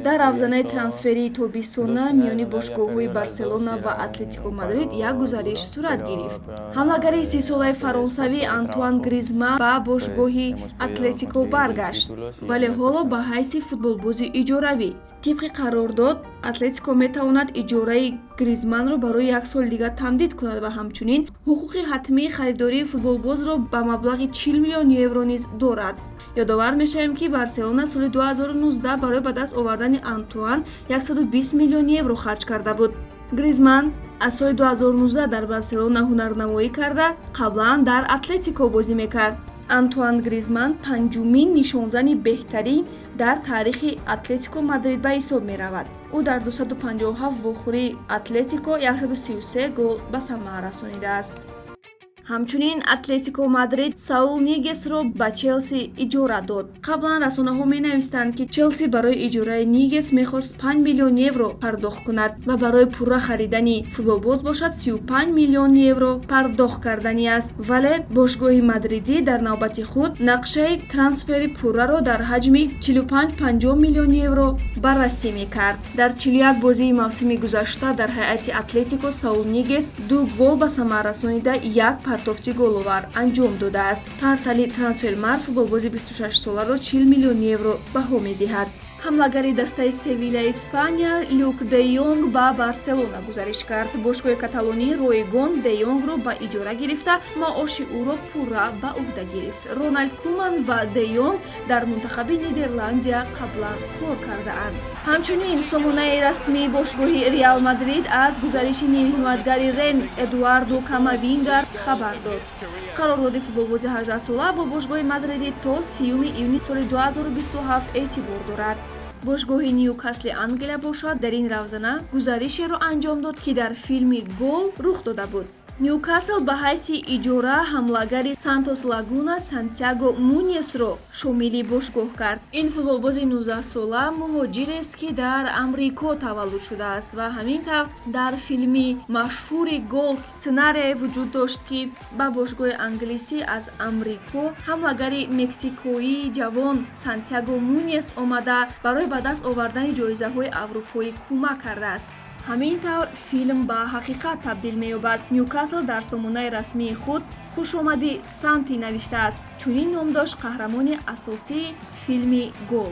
дар равзанаи трансферии тобистона миёни бошгоҳҳои барселона ва атлетико мадрид як гузариш сурат гирифт. ҳамлагари 30-солаи фаронсавӣ Антуан Гризман ба бошгоҳи атлетико баргашт, вале ҳоло ба ҳайси футболбози иҷоравӣ. тибқи қарордод атлетико метавонад иҷораи Гризманро барои 1 соли дигар тамдид кунад ва ҳамчунин ҳуқуқи ҳатмии харидории футболбозро ба маблағи 40 миллион евро низ дорад. ёдовар мешавем ки барселона соли 2019 барои ба даст овардани Антуан 120 миллион евро харҷ карда буд. Гризман аз соли 2019 дар барселона ҳунарнамоӣ карда, қаблан дар атлетико бозӣ мекард. Антуан Гризман панҷумин нишонзани беҳтарин дар таърихи атлетико мадрид ба ҳисоб меравад. ӯ дар 257 вохӯрии атлетико 133 гол ба самар расонидааст. ҳамчунин атлетико мадрид Саул Нигесро ба Челси иҷора дод. қаблан расонаҳо менавистанд, ки Челси барои иҷораи Нигес мехост 5 миллион евро пардохт кунад ва барои пурра харидани футболбоз бошад 35 миллион евро пардохт кардани аст. вале бошгоҳи мадридӣ дар навбати худ нақшаи трансфери пурраро дар ҳаҷми 45-50 миллион евро баррасӣ мекард. дар 41 бозии мавсими гузашта дар ҳайати атлетико Саул Нигес 2 гол ба самар расонида як партофти головар анҷом додааст. Тартали трансфермарк футболбози 26-соларо 40 миллион евро баҳо медиҳад. ҳамлагари дастаи Севиляи Испания Люк де Йонг ба Барселона гузариш кард. бошгоҳи каталонӣ Ройгон де Йонгро ба иҷора гирифта, маоши ӯро пурра ба уҳда гирифт. Роналд Куман ва де Йонг дар мунтахаби Нидерландия қаблан кор кардаанд. ҳамчунин сомонаи расмии бошгоҳи Реал Мадрид аз гузариши нимҳиматгари Рен Эдуардо Камавингар хабар дод. қарордоди футболбози 18-сола бо бошгоҳи Мадриди то 30 июни соли 2027 эътибор дорад. бошгоҳи Ньюкасли Англия бошад дар ин равзана гузаришеро анҷом дод, ки дар филми «Гол» рух дода буд. Ньюкасл ба ҳайси иҷора ҳамлагари Сантос Лагуна Сантьяго Муньесро шомили бошгоҳ кард. ин футболбози 19-сола муҳоҷирест, ки дар Амрико таваллуд шудааст ва ҳамин тавр дар филми машҳури «Гол» сценарие вуҷуд дошт, ки ба бошгоҳи англисӣ аз Амрико ҳамлагари мексикоии ҷавон Сантьяго Муньес омада барои ба даст овардани ҷоизаҳои аврупоӣ кӯмак кардааст. ҳамин тавр филм ба ҳақиқат табдил меёбад. Ньюкасл дар сомонаи расмии худ «Хушомади Санти» навиштааст. чунин ном дошт қаҳрамони асосии филми «Гол».